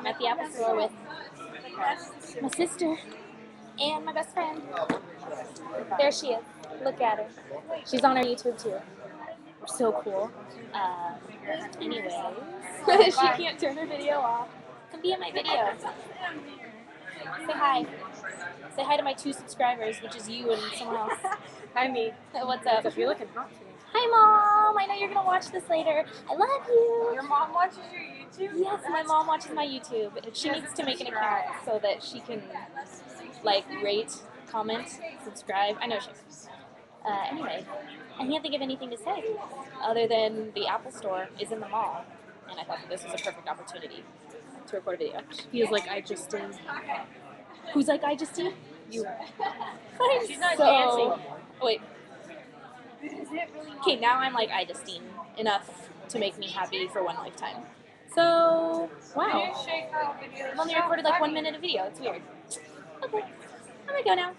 I'm at the Apple Store with my sister and my best friend. There she is. Look at her. She's on our YouTube too. We're so cool. Anyways, she can't turn her video off. Come be in my video. Say hi. Say hi to my 2 subscribers, which is you and someone else. Hi, me. What's up? You're looking hot today. Hi, Mom. I know you're gonna watch this later. I love you. Your mom watches your YouTube? Yes, my mom watches my YouTube. She needs to make an account so that she can, like, rate, comment, subscribe. I know she does. Anyway, I can't think of anything to say other than the Apple Store is in the mall, and I thought that this was a perfect opportunity to record a video. Feels like I just did. Who's like I just did? You. I'm She's not so... dancing. Wait. Okay, now I'm like I just did enough to make me happy for one lifetime. So, wow. I've only recorded like 1 minute of video. It's weird. Okay, I'm gonna go now.